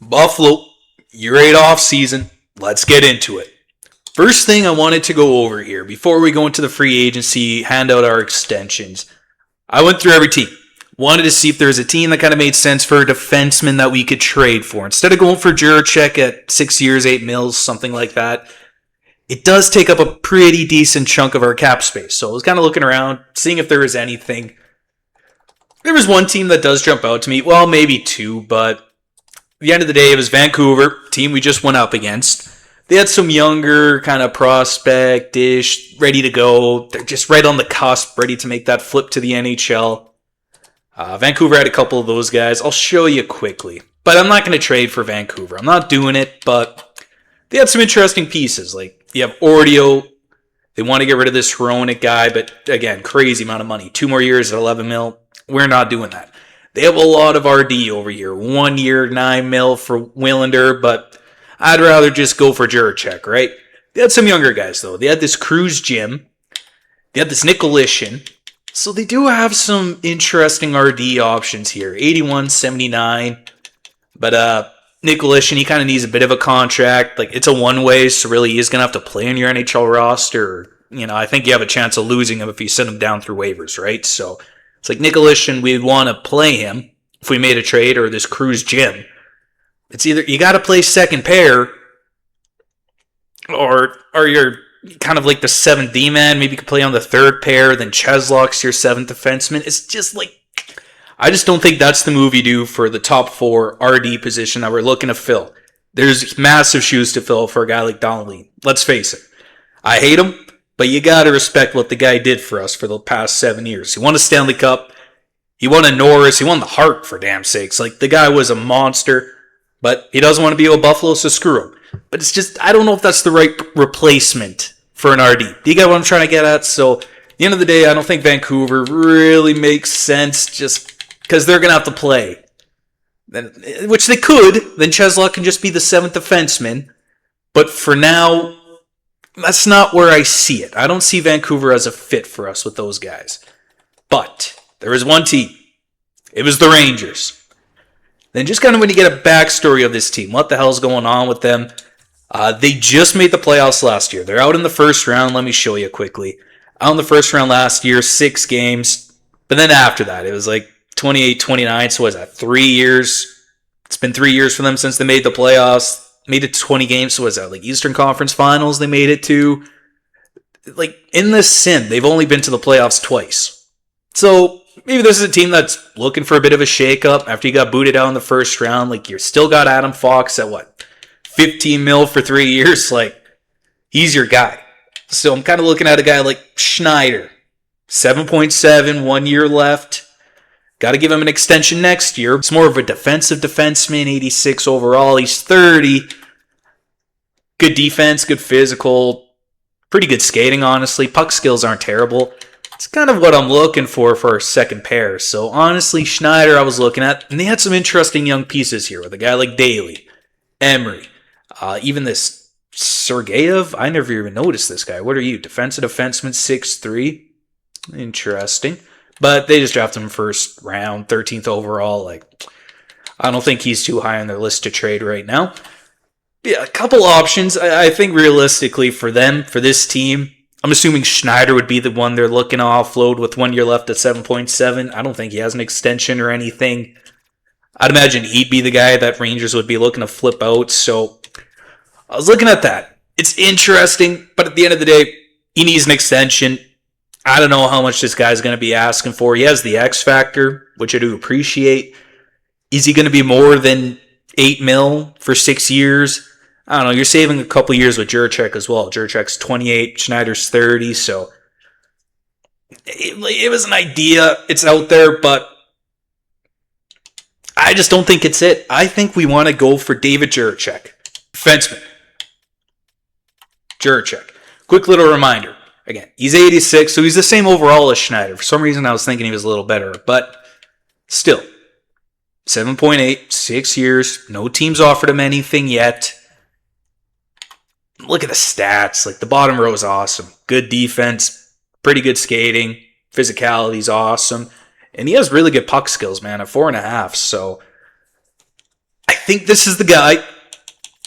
Buffalo, year 8 off season. Let's get into it. First thing I wanted to go over here before we go into the free agency, hand out our extensions. I went through every team. Wanted to see if there was a team that kind of made sense for a defenseman that we could trade for. Instead of going for Juracek at 6 years, 8 mils, something like that, it does take up a pretty decent chunk of our cap space. So I was kind of looking around, seeing if there was anything. There was one team that does jump out to me. Well, maybe two, but at the end of the day, it was Vancouver, team we just went up against. They had some younger kind of prospect-ish, ready to go. They're just right on the cusp, ready to make that flip to the NHL. Vancouver had a couple of those guys. I'll show you quickly. But I'm not going to trade for Vancouver. I'm not doing it, but they had some interesting pieces. Like, you have Ordio. They want to get rid of this Hronik guy, but again, crazy amount of money. 2 more years at 11 mil. We're not doing that. They have a lot of RD over here. 1 year, 9 mil for Willander, but I'd rather just go for Juracek, right? They had some younger guys, though. They had this Cruz Jim. They had this Nicolishin. So they do have some interesting RD options here. 81, 79. But Nicolishin, he kind of needs a bit of a contract. Like, it's a one-way, so really he is going to have to play on your NHL roster. I think you have a chance of losing him if you send him down through waivers, right? So it's like Nicolishin, we'd want to play him if we made a trade, or this Cruz Jim. It's either you got to play second pair, or you're kind of like the 7th D-man. Maybe you could play on the third pair, then Cheslak's your 7th defenseman. It's just like, I just don't think that's the move you do for the top 4 RD position that we're looking to fill. There's massive shoes to fill for a guy like Donnelly. Let's face it. I hate him, but you got to respect what the guy did for us for the past 7 years. He won a Stanley Cup. He won a Norris. He won the Hart, for damn sakes. Like, the guy was a monster. But he doesn't want to be with Buffalo, so screw him. But it's just, I don't know if that's the right replacement for an RD. Do you get what I'm trying to get at? So, at the end of the day, I don't think Vancouver really makes sense just because they're going to have to play. Which they could. Then Cheslak can just be the 7th defenseman. But for now, that's not where I see it. I don't see Vancouver as a fit for us with those guys. But there was one team. It was the Rangers. Then just kind of when you get a backstory of this team, what the hell's going on with them? They just made the playoffs last year. They're out in the first round. Let me show you quickly. Out in the first round last year, 6 games. But then after that, it was like 28, 29. So what is that, 3 years? It's been 3 years for them since they made the playoffs. Made it to 20 games. So what is that, like Eastern Conference Finals they made it to? Like, in this sim, they've only been to the playoffs twice. So maybe this is a team that's looking for a bit of a shakeup after you got booted out in the first round. Like, you still got Adam Fox at 15 mil for 3 years? Like, he's your guy. So I'm kind of looking at a guy like Schneider. 7.7, 1 year left. Got to give him an extension next year. It's more of a defensive defenseman, 86 overall. He's 30. Good defense, good physical. Pretty good skating, honestly. Puck skills aren't terrible. It's kind of what I'm looking for our second pair. So honestly, Schneider I was looking at, and they had some interesting young pieces here with a guy like Daly, Emery, even this Sergeyev. I never even noticed this guy. What are you? Defensive defenseman, 6'3". Interesting. But they just drafted him first round, 13th overall. Like, I don't think he's too high on their list to trade right now. Yeah, a couple options. I think realistically for them, for this team, I'm assuming Schneider would be the one they're looking to offload with 1 year left at 7.7. I don't think he has an extension or anything. I'd imagine he'd be the guy that Rangers would be looking to flip out. So I was looking at that. It's interesting, but at the end of the day, he needs an extension. I don't know how much this guy's going to be asking for. He has the X factor, which I do appreciate. Is he going to be more than 8 mil for 6 years? I don't know. You're saving a couple years with Juracek as well. Juracek's 28, Schneider's 30, so it was an idea. It's out there, but I just don't think it's it. I think we want to go for David Juracek. Defenseman. Juracek. Quick little reminder. Again, he's 86, so he's the same overall as Schneider. For some reason, I was thinking he was a little better, but still. 7.8, 6 years. No team's offered him anything yet. Look at the stats. Like, the bottom row is awesome. Good defense, pretty good skating, physicality's awesome, and he has really good puck skills, man, at 4.5. So I think this is the guy.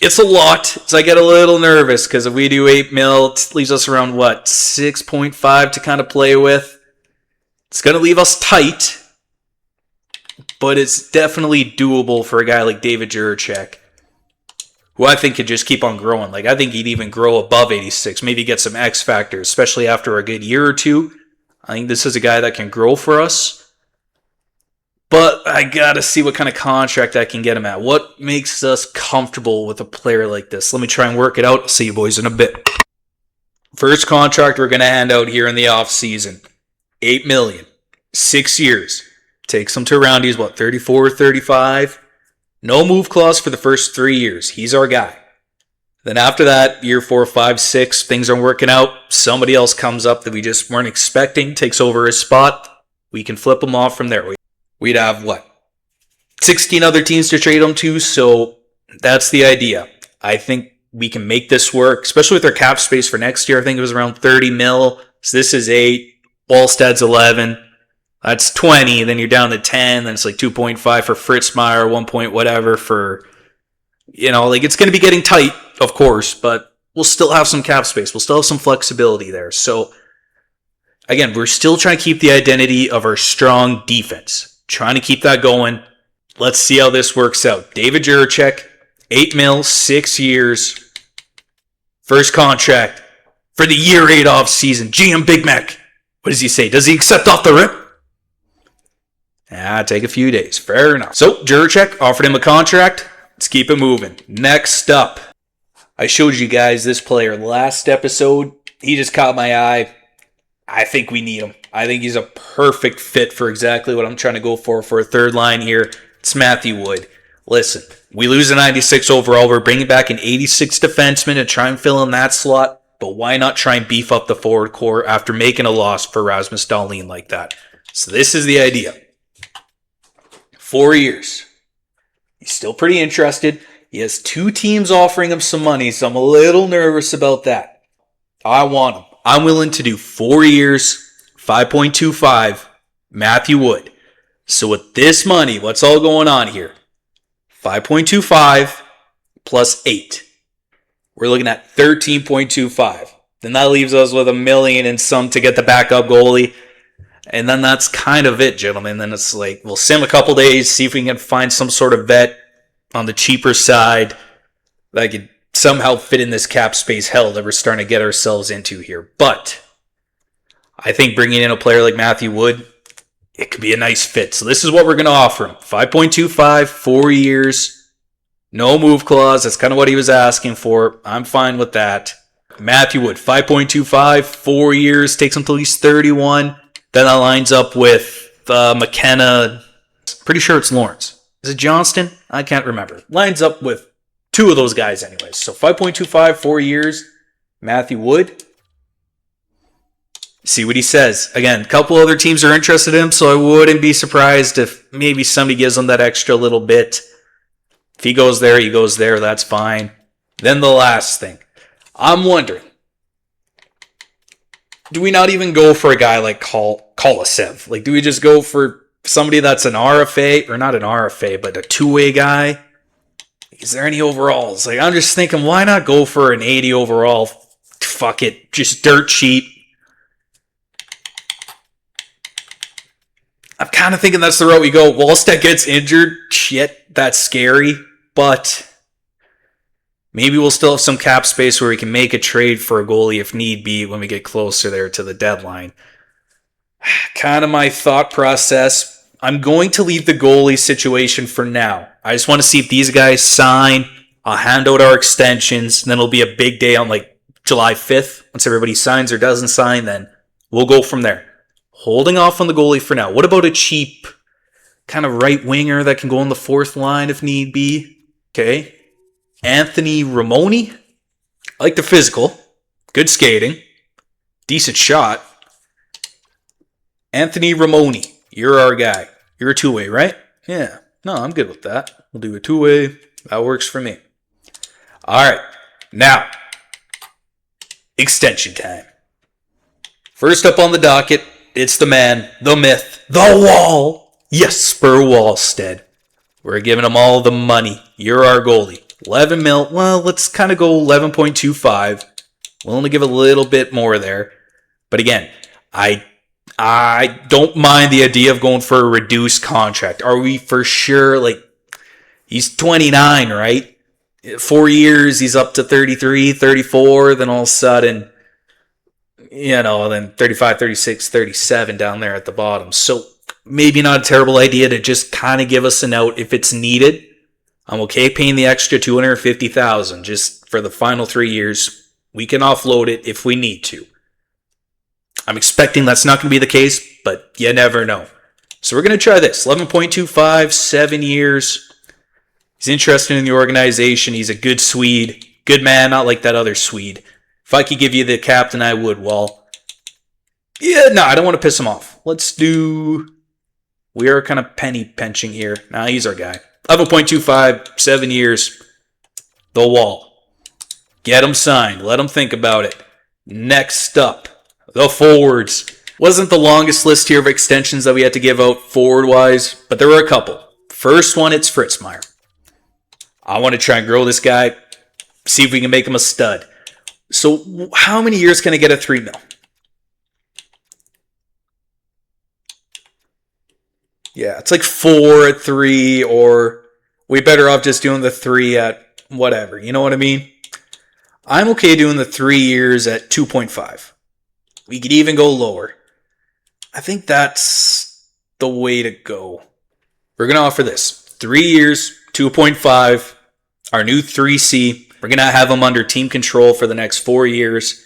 It's a lot, so I get a little nervous because if we do 8 mil, it leaves us around, 6.5 to kind of play with. It's going to leave us tight, but it's definitely doable for a guy like David Jiricek, who I think could just keep on growing. Like, I think he'd even grow above 86, maybe get some X factors, especially after a good year or two. I think this is a guy that can grow for us. But I gotta see what kind of contract I can get him at. What makes us comfortable with a player like this? Let me try and work it out. See you boys in a bit. First contract we're gonna hand out here in the offseason. $8 million. 6 years. Takes him to around, he's 34, 35. No move clause for the first 3 years. He's our guy. Then after that, year 4, 5, 6, things aren't working out. Somebody else comes up that we just weren't expecting, takes over his spot. We can flip him off from there. We'd have, 16 other teams to trade him to, so that's the idea. I think we can make this work, especially with our cap space for next year. I think it was around 30 mil. So this is 8. Wallstad's 11. That's 20. Then you're down to 10. Then it's 2.5 for Fritzmeier, 1 point whatever for, it's going to be getting tight, of course, but we'll still have some cap space. We'll still have some flexibility there. So, again, we're still trying to keep the identity of our strong defense. Trying to keep that going. Let's see how this works out. David Jiricek, 8 mil, 6 years. First contract for the year 8 off season. GM Big Mac. What does he say? Does he accept off the rip? Take a few days. Fair enough. So, Jiricek offered him a contract. Let's keep it moving. Next up. I showed you guys this player last episode. He just caught my eye. I think we need him. I think he's a perfect fit for exactly what I'm trying to go for a third line here. It's Matthew Wood. Listen, we lose a 96 overall. We're bringing back an 86 defenseman to try and fill in that slot. But why not try and beef up the forward core after making a loss for Rasmus Dahlin like that? So this is the idea. 4 years. He's still pretty interested. He has 2 teams offering him some money, so I'm a little nervous about that. I want him. I'm willing to do 4 years, 5.25, Matthew Wood. So with this money, what's all going on here? 5.25 plus 8. We're looking at 13.25. Then that leaves us with $1 million and some to get the backup goalie. And then that's kind of it, gentlemen. Then it's we'll sim a couple days, see if we can find some sort of vet on the cheaper side that could somehow fit in this cap space hell that we're starting to get ourselves into here. But I think bringing in a player like Matthew Wood, it could be a nice fit. So this is what we're going to offer him. 5.25, 4 years, no move clause. That's kind of what he was asking for. I'm fine with that. Matthew Wood, 5.25, 4 years, takes him till he's 31. Then that lines up with McKenna. Pretty sure it's Lawrence. Is it Johnston? I can't remember. Lines up with 2 of those guys anyways. So 5.25, 4 years, Matthew Wood. See what he says. Again, a couple other teams are interested in him, so I wouldn't be surprised if maybe somebody gives him that extra little bit. If he goes there, he goes there. That's fine. Then the last thing. I'm wondering, do we not even go for a guy like Kolosev? Do we just go for somebody that's an RFA, or not an RFA, but a two-way guy? Is there any overalls? I'm just thinking, why not go for an 80 overall? Fuck it. Just dirt sheet. I'm kind of thinking that's the route we go. Wallstead gets injured. Shit, that's scary. But maybe we'll still have some cap space where we can make a trade for a goalie if need be when we get closer there to the deadline. Kind of my thought process. I'm going to leave the goalie situation for now. I just want to see if these guys sign. I'll hand out our extensions, and then it'll be a big day on July 5th. Once everybody signs or doesn't sign, then we'll go from there. Holding off on the goalie for now. What about a cheap kind of right winger that can go on the 4th line if need be? Okay. Anthony Ramoni. I like the physical. Good skating. Decent shot. Anthony Ramoni. You're our guy. You're a two-way, right? Yeah. No, I'm good with that. We'll do a two-way. That works for me. All right. Now, extension time. First up on the docket, it's the man, the myth, the wall. Jesper Wallstead. We're giving him all the money. You're our goalie. 11 mil. Well, let's kind of go 11.25. We'll only give a little bit more there. But again, I don't mind the idea of going for a reduced contract. Are we for sure? Like, he's 29, right? 4 years, he's up to 33, 34. Then all of a sudden, then 35, 36, 37 down there at the bottom. So maybe not a terrible idea to just kind of give us an out if it's needed. I'm okay paying the extra $250,000 just for the final 3 years. We can offload it if we need to. I'm expecting that's not going to be the case, but you never know. So we're going to try this. 11.25, 7 years. He's interested in the organization. He's a good Swede. Good man, not like that other Swede. If I could give you the captain, I would. Well, I don't want to piss him off. Let's do... We are kind of penny pinching here. Nah, he's our guy. 11.25, 7 years. The Wall. Get him signed. Let him think about it. Next up, the forwards. Wasn't the longest list here of extensions that we had to give out forward-wise, but there were a couple. First one, it's Fritzmeier. I want to try and grow this guy, see if we can make him a stud. So how many years can I get a 3 mil? Yeah, it's like 4 at 3, or we better off just doing the 3 at whatever. You know what I mean? I'm okay doing the 3 years at 2.5. We could even go lower. I think that's the way to go. We're going to offer this. 3 years, 2.5, our new 3C. We're going to have him under team control for the next 4 years.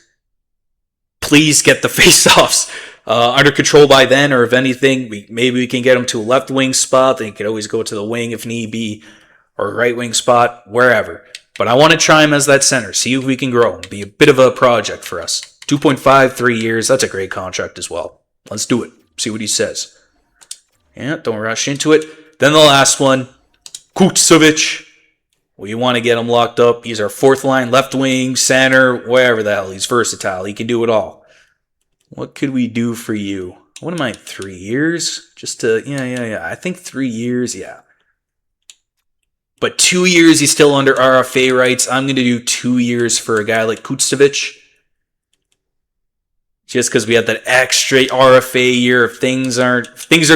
Please get the face-offs under control by then, or if anything, maybe we can get him to a left wing spot. Then he could always go to the wing if need be, or a right wing spot, wherever. But I want to try him as that center, see if we can grow him. Be a bit of a project for us. 2.5, 3 years, that's a great contract as well. Let's do it. See what he says. Yeah, don't rush into it. Then the last one, Kutsevich. We want to get him locked up. He's our 4th line, left wing, center, wherever the hell. He's versatile. He can do it all. What could we do for you? What am I, 3 years? Just to, I think 3 years, yeah. But 2 years, he's still under RFA rights. I'm going to do 2 years for a guy like Kutsevich. Just because we have that extra RFA year. If things are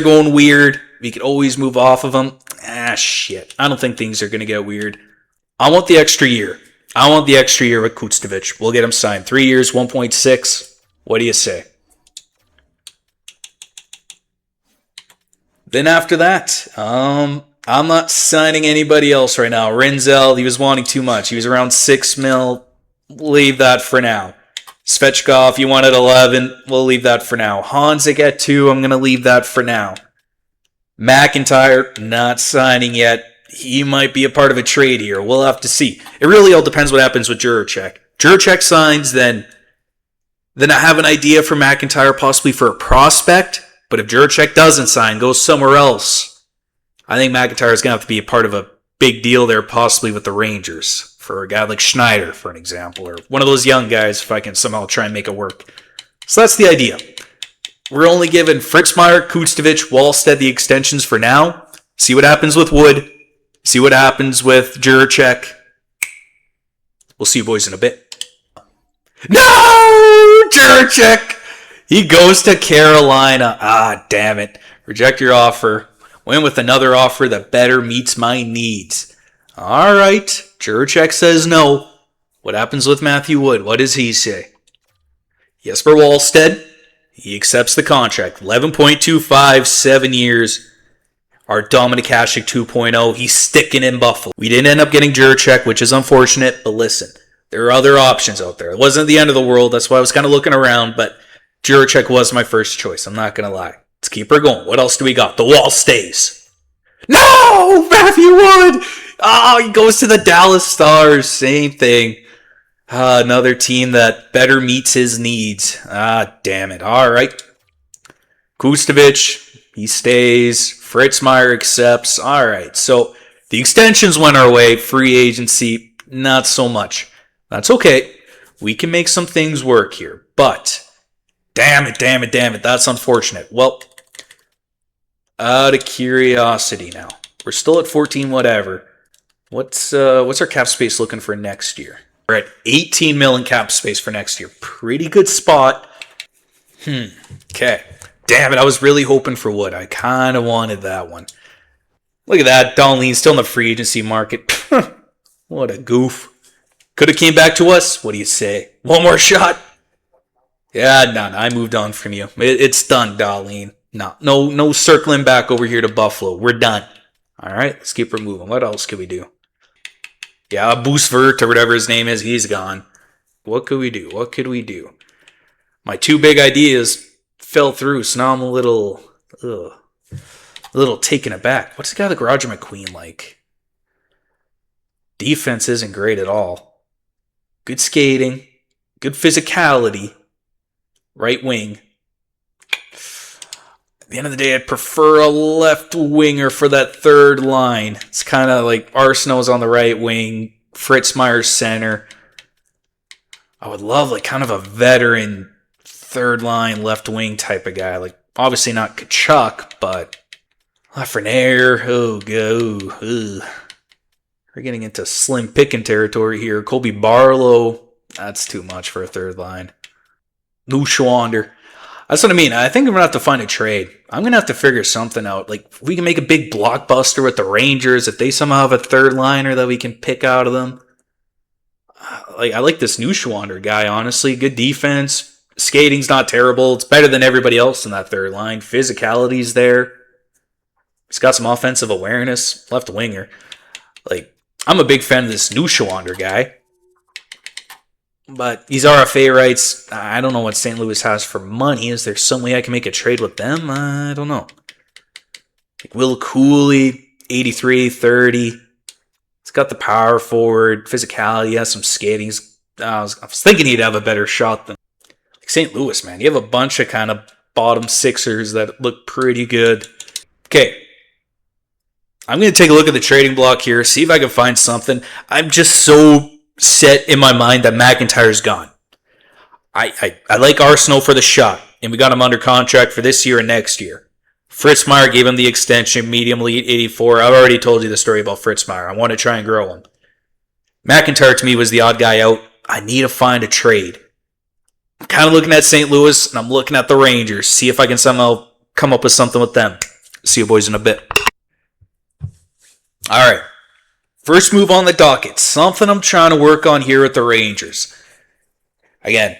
going weird, we could always move off of them. Shit. I don't think things are going to get weird. I want the extra year. I want the extra year with Kutsevich. We'll get him signed. 3 years, 1.6. What do you say? Then after that, I'm not signing anybody else right now. Renzel, he was wanting too much. He was around 6 mil. Leave that for now. Svechkov, you wanted 11. We'll leave that for now. Hanzik at 2. I'm going to leave that for now. McIntyre, not signing yet. He might be a part of a trade here. We'll have to see. It really all depends what happens with Juracek. Juracek signs, then I have an idea for McIntyre, possibly for a prospect. But if Juracek doesn't sign, goes somewhere else, I think McIntyre is going to have to be a part of a big deal there, possibly with the Rangers. For a guy like Schneider, for an example, or one of those young guys, if I can somehow try and make it work. So that's the idea. We're only giving Fritzmeier, Kutsevich, Wallstead the extensions for now. See what happens with Wood. See what happens with Juracek. We'll see you boys in a bit. No! Juracek! He goes to Carolina. Ah, damn it. Reject your offer. Went with another offer that better meets my needs. All right. Juracek says no. What happens with Matthew Wood? What does he say? Jesper Wallstead. He accepts the contract. 11.25, 7 years. Our Dominic Hasek 2.0. He's sticking in Buffalo. We didn't end up getting Juracek, which is unfortunate, but listen, there are other options out there. It wasn't the end of the world. That's why I was kind of looking around, but Juracek was my first choice. I'm not going to lie. Let's keep her going. What else do we got? The Wall stays. No! Matthew Wood! Oh, he goes to the Dallas Stars. Same thing. Another team that better meets his needs. Ah, damn it. All right. Kutsevich, he stays. Fritzmeier accepts. All right. So the extensions went our way. Free agency, not so much. That's okay. We can make some things work here. But, damn it. That's unfortunate. Well, out of curiosity now. We're still at 14 whatever. What's our cap space looking for next year? We're at 18 mil in cap space for next year. Pretty good spot. Okay. Damn it, I was really hoping for Wood. I kind of wanted that one. Look at that. Dahlin still in the free agency market. What a goof. Could have came back to us. What do you say? One more shot? Yeah, no, I moved on from you. It's done, Dahlin. No circling back over here to Buffalo. We're done. All right, let's keep her moving. What else can we do? Yeah, Boosvert or whatever his name is, he's gone. What could we do? My two big ideas fell through, so now I'm a little taken aback. What's the guy like Roger McQueen like? Defense isn't great at all. Good skating, good physicality, right wing. At the end of the day, I'd prefer a left winger for that third line. It's kind of like Arsenault's on the right wing, Fritz Meyer's center. I would love like kind of a veteran third line left wing type of guy. Like obviously not Kachuk, but Lafreniere. Oh, go. We're getting into slim picking territory here. Colby Barlow. That's too much for a third line. Neuschwander. That's what I mean. I think we're going to have to find a trade. I'm going to have to figure something out. Like, if we can make a big blockbuster with the Rangers, if they somehow have a third liner that we can pick out of them. I like this Neuschwander guy, honestly. Good defense. Skating's not terrible. It's better than everybody else in that third line. Physicality's there. He's got some offensive awareness. Left winger. Like, I'm a big fan of this Neuschwander guy. But these RFA rights, I don't know what St. Louis has for money. Is there some way I can make a trade with them? I don't know. Like Will Cooley, 83, 30. He's got the power forward, physicality, has some skating. I was thinking he'd have a better shot than like St. Louis, man. You have a bunch of kind of bottom sixers that look pretty good. Okay. I'm going to take a look at the trading block here, see if I can find something. I'm just so set in my mind that McIntyre's gone. I like Arsenal for the shot, and we got him under contract for this year and next year. Fritz Meyer gave him the extension, medium elite 84. I've already told you the story about Fritz Meyer. I want to try and grow him. McIntyre to me was the odd guy out. I need to find a trade. I'm kind of looking at St. Louis, and I'm looking at the Rangers. See if I can somehow come up with something with them. See you boys in a bit. All right. First move on the docket. Something I'm trying to work on here with the Rangers. Again,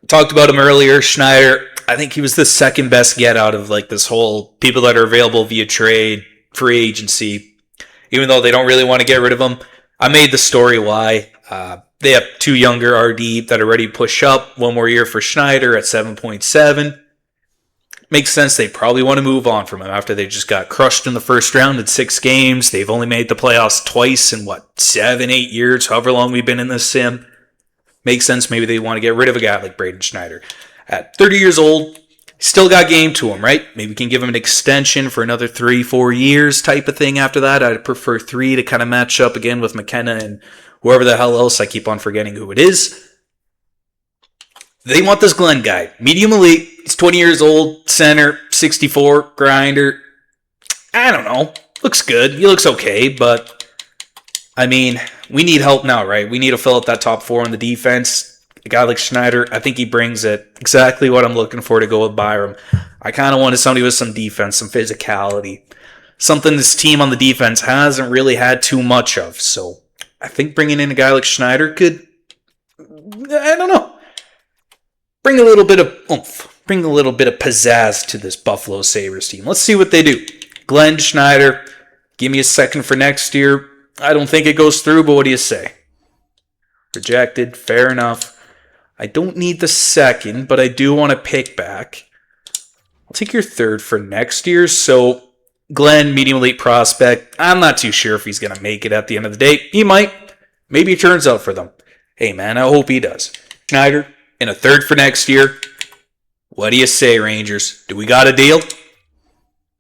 talked about him earlier. Schneider, I think he was the second best get out of like this whole people that are available via trade, free agency. Even though they don't really want to get rid of him. I made the story why. They have two younger RD that are ready to push up. One more year for Schneider at 7.7. Makes sense. They probably want to move on from him after they just got crushed in the first round in 6 games. They've only made the playoffs twice in 7, 8 years, however long we've been in this sim. Makes sense. Maybe they want to get rid of a guy like Braden Schneider. At 30 years old, still got game to him, right? Maybe we can give him an extension for another 3-4 years type of thing after that. I'd prefer 3 to kind of match up again with McKenna and whoever the hell else. I keep on forgetting who it is. They want this Glenn guy. Medium elite. He's 20 years old. Center. 64. Grinder. I don't know. Looks good. He looks okay, but I mean, we need help now, right? We need to fill out that top 4 on the defense. A guy like Schneider, I think he brings it. Exactly what I'm looking for to go with Byram. I kind of wanted somebody with some defense, some physicality. Something this team on the defense hasn't really had too much of. So I think bringing in a guy like Schneider could, I don't know, bring a little bit of oomph, bring a little bit of pizzazz to this Buffalo Sabres team. Let's see what they do. Glenn Schneider, give me a second for next year. I don't think it goes through, but what do you say? Rejected, fair enough. I don't need the second, but I do want to pick back. I'll take your third for next year. So, Glenn, medium elite prospect. I'm not too sure if he's going to make it at the end of the day. He might. Maybe it turns out for them. Hey, man, I hope he does. Schneider, and a third for next year. What do you say, Rangers? Do we got a deal?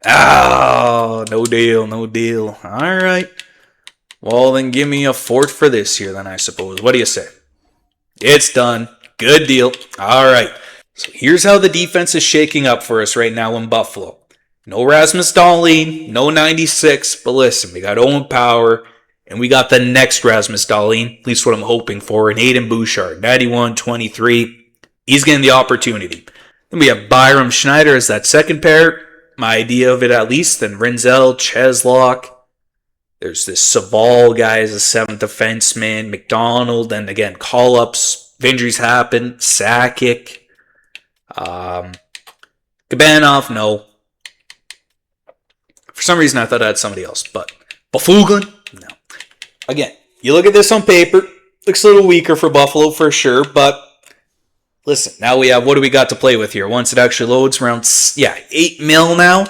Oh, no deal. All right. Well, then give me a fourth for this year, then, I suppose. What do you say? It's done. Good deal. All right. So here's how the defense is shaking up for us right now in Buffalo. No Rasmus Dahlin, no 96, but listen, we got Owen Power, and we got the next Rasmus Dahlin, at least what I'm hoping for, and Aiden Bouchard, 91, 23. He's getting the opportunity. Then we have Byram Schneider as that second pair. My idea of it at least. Then Rinzel, Cheslak. There's this Saval guy as a seventh defenseman. McDonald, and again, call-ups. Injuries happen. Sakic. Kabanov, no. For some reason, I thought I had somebody else, but Bafuglin, no. Again, you look at this on paper, looks a little weaker for Buffalo for sure, but listen, now we have, what do we got to play with here? Once it actually loads, around, $8 million now.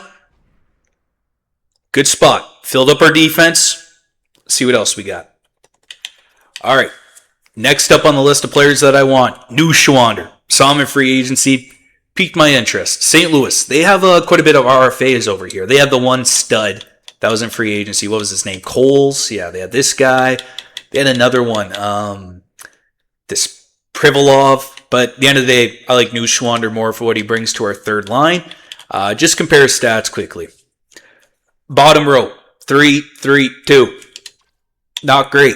Good spot. Filled up our defense. Let's see what else we got. All right. Next up on the list of players that I want, New Schwander. Saw him in free agency. Piqued my interest. St. Louis, they have quite a bit of RFAs over here. They had the one stud that was in free agency. What was his name? Coles. Yeah, they had this guy. They had another one. This Privalov. But at the end of the day, I like New Schwander more for what he brings to our third line. Just compare stats quickly. Bottom row, 3-3-2. Not great.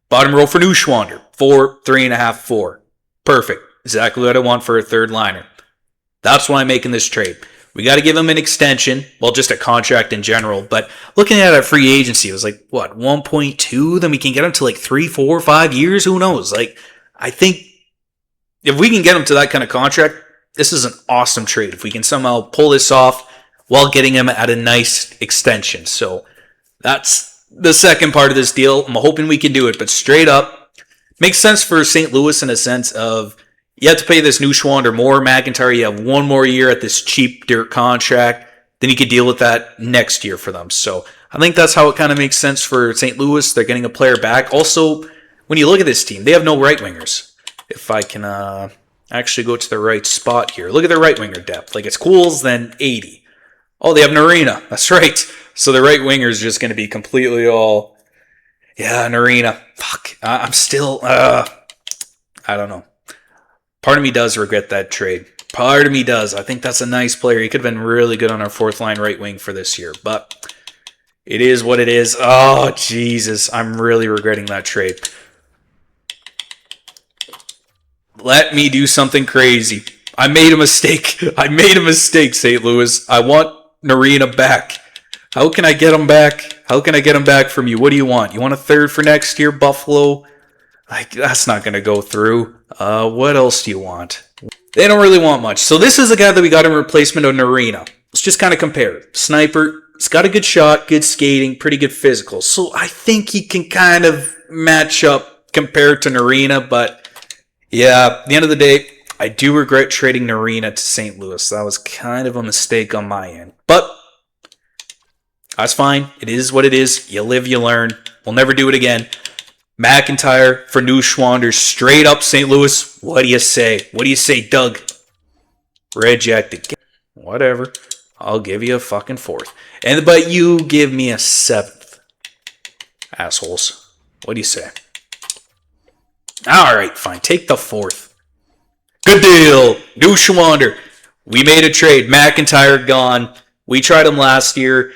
Bottom row for New Schwander, 4, 3.5, 4. Perfect. Exactly what I want for a third liner. That's why I'm making this trade. We got to give him an extension, well, just a contract in general. But looking at our free agency, it was like, what, 1.2? Then we can get him to like 3, 4, 5 years? Who knows? Like, I think if we can get him to that kind of contract, this is an awesome trade. If we can somehow pull this off while getting him at a nice extension. So that's the second part of this deal. I'm hoping we can do it, but straight up, makes sense for St. Louis in a sense of you have to pay this New Schwander more. McIntyre, you have one more year at this cheap dirt contract. Then you could deal with that next year for them. So I think that's how it kind of makes sense for St. Louis. They're getting a player back. Also, when you look at this team, they have no right wingers. If I can actually go to the right spot here. Look at their right winger depth. Like it's Cools, then 80. Oh, they have Narina. That's right. So the right winger is just going to be completely all, Narina. Fuck. I'm still, I don't know. Part of me does regret that trade. Part of me does. I think that's a nice player. He could have been really good on our fourth line right wing for this year. But it is what it is. Oh, Jesus. I'm really regretting that trade. Let me do something crazy. I made a mistake. St. Louis. I want Narina back. How can I get him back? How can I get him back from you? What do you want? You want a third for next year, Buffalo? Like, that's not going to go through. What else do you want? They don't really want much. So this is a guy that we got in replacement of Narina. Let's just kind of compare. Sniper, he's got a good shot, good skating, pretty good physical. So I think he can kind of match up compared to Narina. But yeah, at the end of the day, I do regret trading Narina to St. Louis. That was kind of a mistake on my end. But that's fine. It is what it is. You live, you learn. We'll never do it again. McIntyre for New Schwander, straight up St. Louis. What do you say? What do you say, Doug? Rejected. Whatever. I'll give you a fucking fourth. But you give me a seventh. Assholes. What do you say? Alright, fine. Take the fourth. Good deal. New Schwander. We made a trade. McIntyre gone. We tried him last year.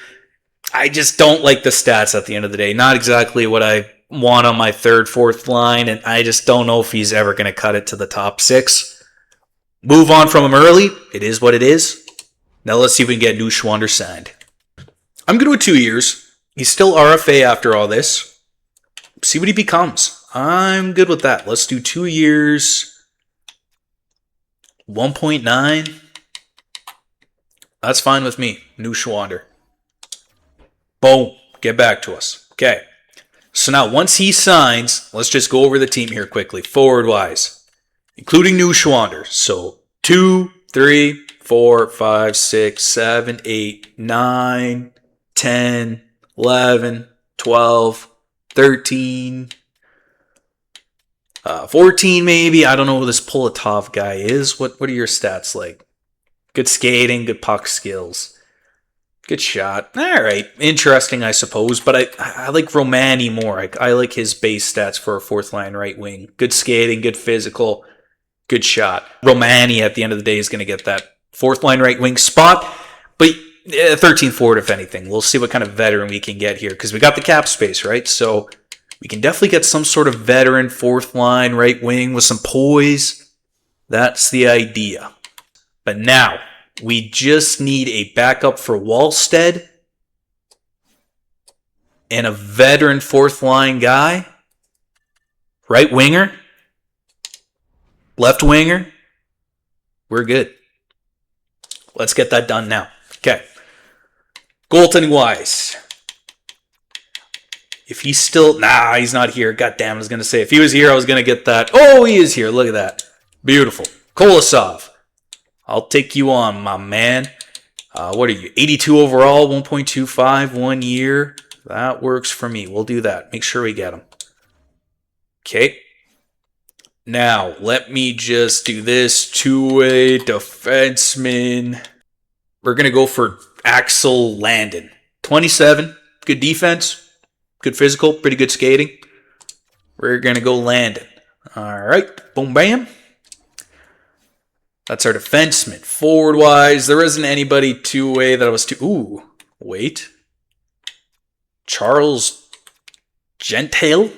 I just don't like the stats at the end of the day. Not exactly what I want on my third, fourth line, and I just don't know if he's ever going to cut it to the top 6. Move on from him early. It is what it is. Now let's see if we can get New Schwander signed. I'm good with 2 years. He's still RFA after all this. See what he becomes. I'm good with that. Let's do 2 years. 1.9. That's fine with me. New Schwander. Boom. Get back to us. Okay. So now, once he signs, let's just go over the team here quickly, forward-wise, including New Schwander. So 2, 3, 4, 5, 6, 7, 8, 9, 10, 11, 12, 13, 14 maybe. I don't know who this Polotov guy is. What are your stats like? Good skating, good puck skills. Good shot. All right. Interesting, I suppose. But I like Romani more. I like his base stats for a fourth line right wing. Good skating, good physical, good shot. Romani at the end of the day is going to get that fourth line right wing spot. But 13th forward, if anything. We'll see what kind of veteran we can get here, because we got the cap space, right? So we can definitely get some sort of veteran fourth line, right wing with some poise. That's the idea. But now, we just need a backup for Wallstead and a veteran fourth line guy. Right winger. Left winger. We're good. Let's get that done now. Okay. Goaltending wise. If he's still... Nah, he's not here. God damn, I was going to say. If he was here, I was going to get that. Oh, he is here. Look at that. Beautiful. Kolosov. I'll take you on, my man. What are you? 82 overall, 1.25, 1 year. That works for me. We'll do that. Make sure we get him. Okay. Now, let me just do this. Two-way defenseman. We're going to go for Axel Landon. 27. Good defense. Good physical. Pretty good skating. We're going to go Landon. All right. Boom, bam. That's our defenseman. Forward-wise, there isn't anybody two-way that I was too... Ooh, wait. Charles Gentile?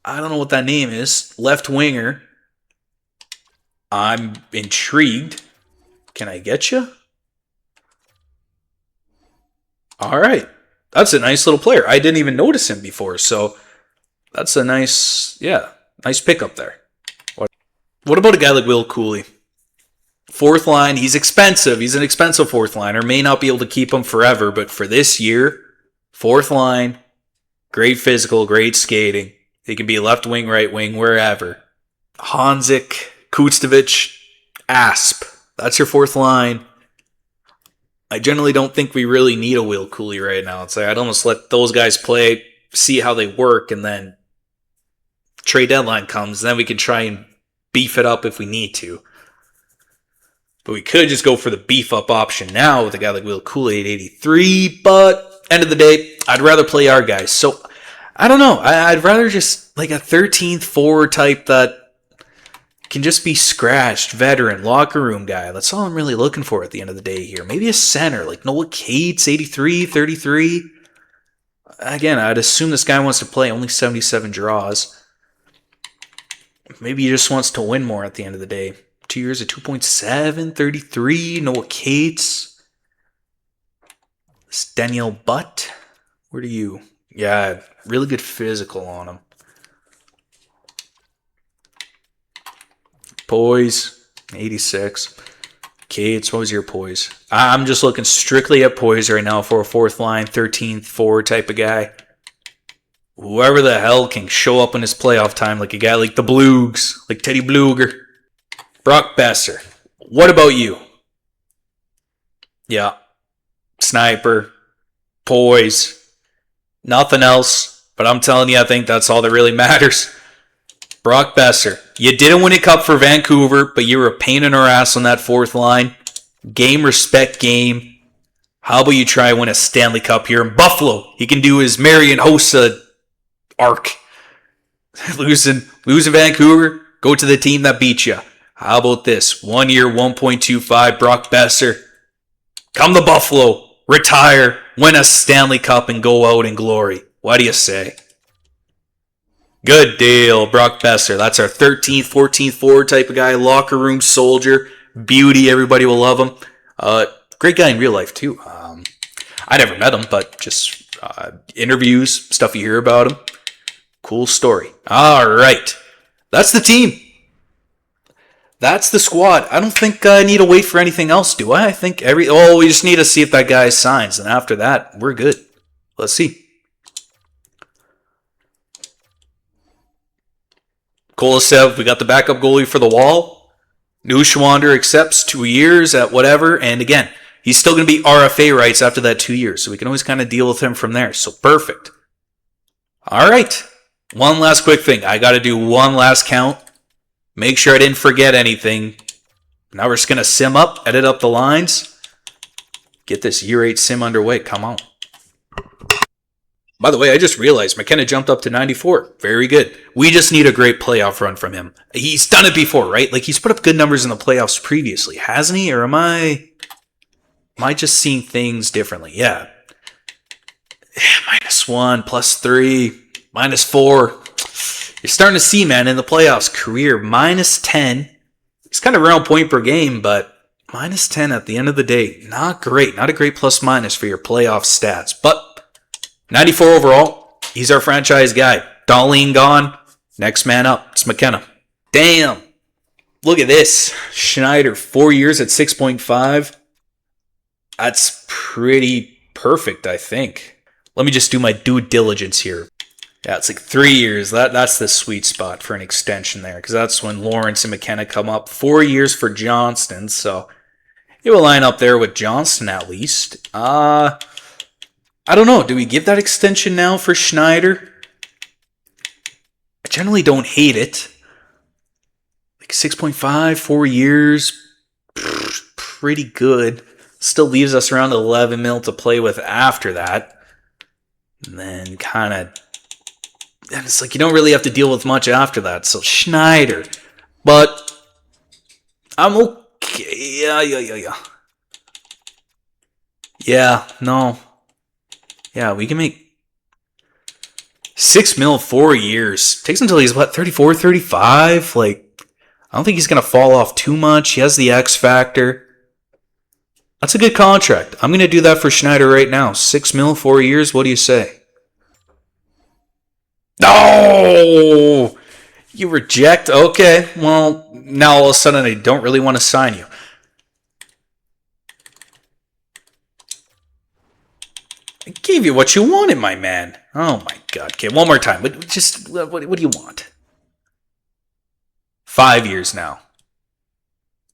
I don't know what that name is. Left winger. I'm intrigued. Can I get you? All right. That's a nice little player. I didn't even notice him before, so that's a nice pickup there. What about a guy like Will Cooley? Fourth line, he's expensive. He's an expensive fourth liner. May not be able to keep him forever, but for this year, fourth line, great physical, great skating. He can be left wing, right wing, wherever. Hanzik, Kustovic, Asp. That's your fourth line. I generally don't think we really need a Will Cooley right now. It's like I'd almost let those guys play, see how they work, and then trade deadline comes. Then we can try and beef it up if we need to. But we could just go for the beef up option now with a guy like Will Cooley at 83. But end of the day, I'd rather play our guys. So I don't know. I'd rather just like a 13th forward type that can just be scratched, veteran, locker room guy. That's all I'm really looking for at the end of the day here. Maybe a center like Noah Cates, 83, 33. Again, I'd assume this guy wants to play only 77 draws. Maybe he just wants to win more at the end of the day. 2 years at 2.7, 33. Noah Cates. This Daniel Butt. Where do you... Yeah, really good physical on him. Poise, 86. Cates, what was your poise? I'm just looking strictly at poise right now for a fourth line, 13th forward type of guy. Whoever the hell can show up in his playoff time like a guy like the Blues, like Teddy Bluger. Brock Besser, what about you? Yeah, sniper, poise, nothing else. But I'm telling you, I think that's all that really matters. Brock Besser, you didn't win a cup for Vancouver, but you were a pain in our ass on that fourth line. Game, respect, game. How about you try and win a Stanley Cup here in Buffalo? He can do his Marian Hossa arc. Losing Vancouver, go to the team that beat you. How about this? 1 year, 1.25, Brock Besser. Come to Buffalo, retire, win a Stanley Cup, and go out in glory. What do you say? Good deal, Brock Besser. That's our 13th, 14th forward type of guy. Locker room soldier. Beauty, everybody will love him. Great guy in real life, too. I never met him, but just interviews, stuff you hear about him. Cool story. All right. That's the team. That's the squad. I don't think I need to wait for anything else, do I? I think we just need to see if that guy signs. And after that, we're good. Let's see. Kolosev, we got the backup goalie for the Wall. Neuschwander accepts 2 years at whatever. And again, he's still going to be RFA rights after that 2 years. So we can always kind of deal with him from there. So perfect. All right. One last quick thing. I got to do one last count. Make sure I didn't forget anything. Now we're just going to sim up, edit up the lines. Get this year 8 sim underway. Come on. By the way, I just realized McKenna jumped up to 94. Very good. We just need a great playoff run from him. He's done it before, right? Like, he's put up good numbers in the playoffs previously, hasn't he? Or am I Am I just seeing things differently? Yeah. -1, +3, -4. You're starting to see, man, in the playoffs, career -10. It's kind of around point per game, but -10 at the end of the day, not great. Not a great plus-minus for your playoff stats. But 94 overall, he's our franchise guy. Dahlin gone. Next man up, it's McKenna. Damn. Look at this. Schneider, 4 years at 6.5. That's pretty perfect, I think. Let me just do my due diligence here. Yeah, it's like 3 years. That's the sweet spot for an extension there, because that's when Lawrence and McKenna come up. 4 years for Johnston, so it will line up there with Johnston at least. I don't know. Do we give that extension now for Schneider? I generally don't hate it. Like 6.5, 4 years, pretty good. Still leaves us around 11 mil to play with after that. And then kind of, and it's like you don't really have to deal with much after that. So Schneider, but I'm okay. Yeah, no. Yeah, we can make 6 mil, 4 years. Takes until he's what, 34, 35? Like, I don't think he's going to fall off too much. He has the X factor. That's a good contract. I'm going to do that for Schneider right now. 6 mil, 4 years. What do you say? No! You reject? Okay. Well, now all of a sudden I don't really want to sign you. I gave you what you wanted, my man. Oh my God. Okay, one more time. What do you want? 5 years now.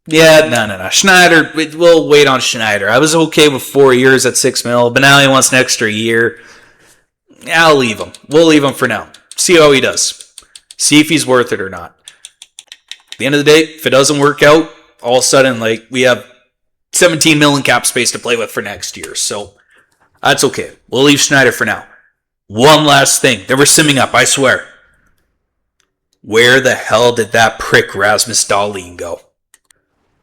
Yeah, no. Schneider, we'll wait on Schneider. I was okay with 4 years at 6 mil, but now he wants an extra year. I'll leave him. We'll leave him for now. See how he does. See if he's worth it or not. At the end of the day, if it doesn't work out, all of a sudden, like, we have 17 mil in cap space to play with for next year. So that's okay. We'll leave Schneider for now. One last thing. They were simming up, I swear. Where the hell did that prick Rasmus Dahlin go?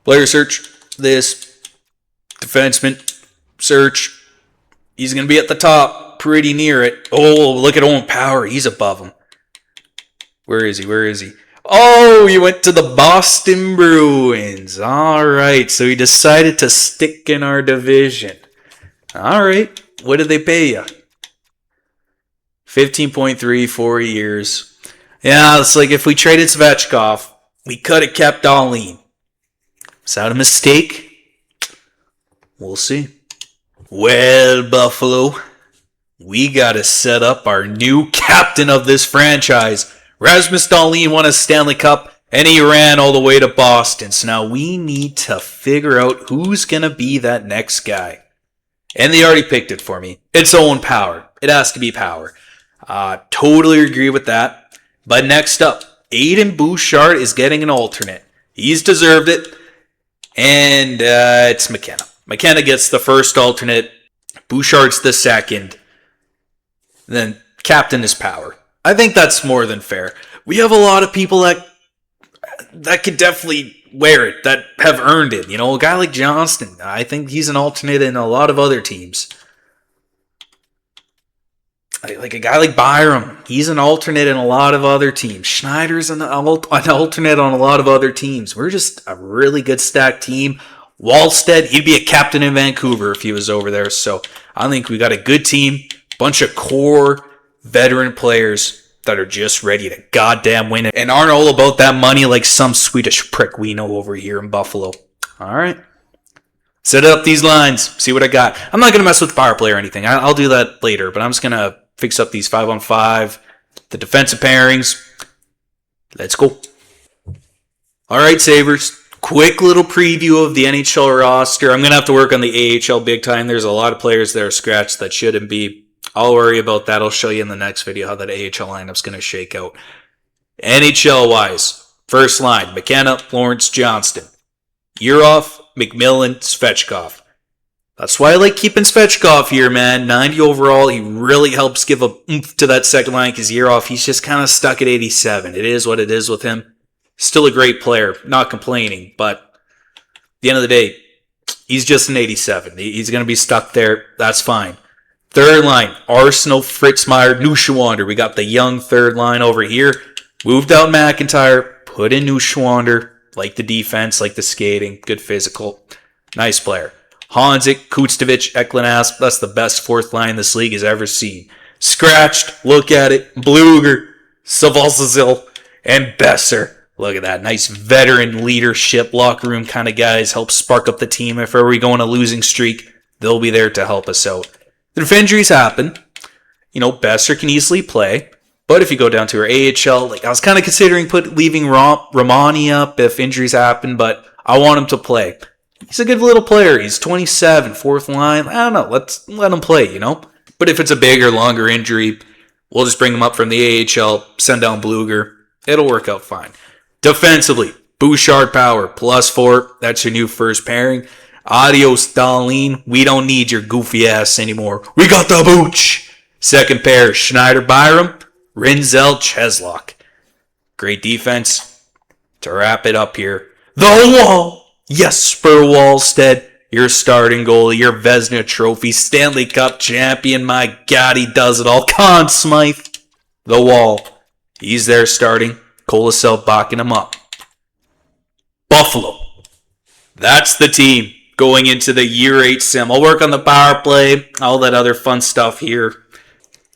Player search. This. Defenseman. Search. He's going to be at the top. Pretty near it. Oh, look at Owen Power. He's above him. Where is he? Oh, he went to the Boston Bruins. All right. So he decided to stick in our division. All right. What did they pay you? 15.3, 4 years. Yeah, it's like if we traded Svechkov, we could have kept Dahlin. Is that a mistake? We'll see. Well, Buffalo, we got to set up our new captain of this franchise. Rasmus Dahlin won a Stanley Cup, and he ran all the way to Boston. So now we need to figure out who's going to be that next guy. And they already picked it for me. It's Owen Power. It has to be Power. Totally agree with that. But next up, Aiden Bouchard is getting an alternate. He's deserved it. And it's McKenna. McKenna gets the first alternate. Bouchard's the second. Then captain is Power. I think that's more than fair. We have a lot of people that could definitely wear it, that have earned it. You know, a guy like Johnston, I think he's an alternate in a lot of other teams. Like a guy like Byram, he's an alternate in a lot of other teams. Schneider's an alternate on a lot of other teams. We're just a really good stacked team. Wallstead, he'd be a captain in Vancouver if he was over there. So I think we got a good team, bunch of core veteran players that are just ready to goddamn win it and aren't all about that money like some Swedish prick we know over here in Buffalo. All right. Set up these lines. See what I got. I'm not going to mess with the power play or anything. I'll do that later, but I'm just going to fix up these 5-on-5, the defensive pairings. Let's go. All right, Sabres. Quick little preview of the NHL roster. I'm going to have to work on the AHL big time. There's a lot of players that are scratched that shouldn't be. I'll worry about that. I'll show you in the next video how that AHL lineup's going to shake out. NHL-wise, first line, McKenna, Lawrence, Johnston. Urov, McMillan, Svechkov. That's why I like keeping Svechkov here, man. 90 overall. He really helps give a oomph to that second line because Urov, he's just kind of stuck at 87. It is what it is with him. Still a great player. Not complaining, but at the end of the day, He's just an 87. He's going to be stuck there. That's fine. Third line, Arsenal, Fritzmeier, Neuschwander. We got the young third line over here. Moved out McIntyre, put in Neuschwander. Like the defense, like the skating, good physical. Nice player. Hanzik, Kustovic, Eklinas. That's the best fourth line this league has ever seen. Scratched, look at it. Bluger, Savalsazil, and Besser. Look at that. Nice veteran leadership, locker room kind of guys. Help spark up the team. If ever we go on a losing streak, they'll be there to help us out. If injuries happen, Besser can easily play. But if you go down to our AHL, I was kind of considering leaving Romani up if injuries happen, but I want him to play. He's a good little player. He's 27, fourth line. I don't know. Let's let him play, But if it's a bigger, longer injury, we'll just bring him up from the AHL, send down Bluger. It'll work out fine. Defensively, Bouchard Power, +4. That's your new first pairing. Adios, Dahlin. We don't need your goofy ass anymore. We got the Booch. Second pair, Schneider Byram, Rinzel Cheslock. Great defense. To wrap it up here, the Wall. Jesper Wallstead, your starting goalie, your Vezina Trophy, Stanley Cup champion. My God, he does it all. Conn Smythe, the Wall. He's there starting. Kolosel backing him up. Buffalo. That's the team going into the Year 8 sim. I'll work on the power play, all that other fun stuff here.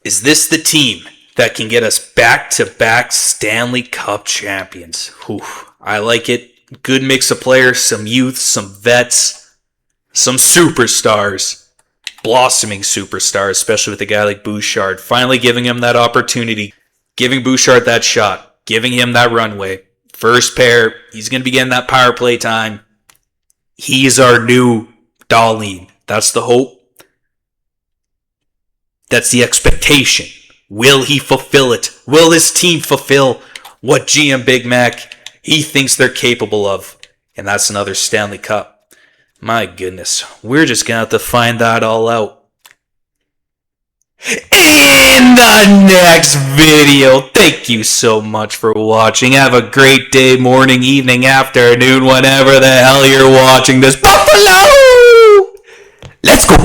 Is this the team that can get us back-to-back Stanley Cup champions? Whew, I like it. Good mix of players, some youth, some vets, some superstars. Blossoming superstars, especially with a guy like Bouchard. Finally giving him that opportunity. Giving Bouchard that shot. Giving him that runway. First pair, he's going to be getting that power play time. He's our new Dahlin. That's the hope. That's the expectation. Will he fulfill it? Will this team fulfill what GM Big Mac he thinks they're capable of? And that's another Stanley Cup. My goodness. We're just going to have to find that all out in the next video. Thank you so much for watching. Have a great day, morning, evening, afternoon, whenever the hell you're watching this. Buffalo! Let's go!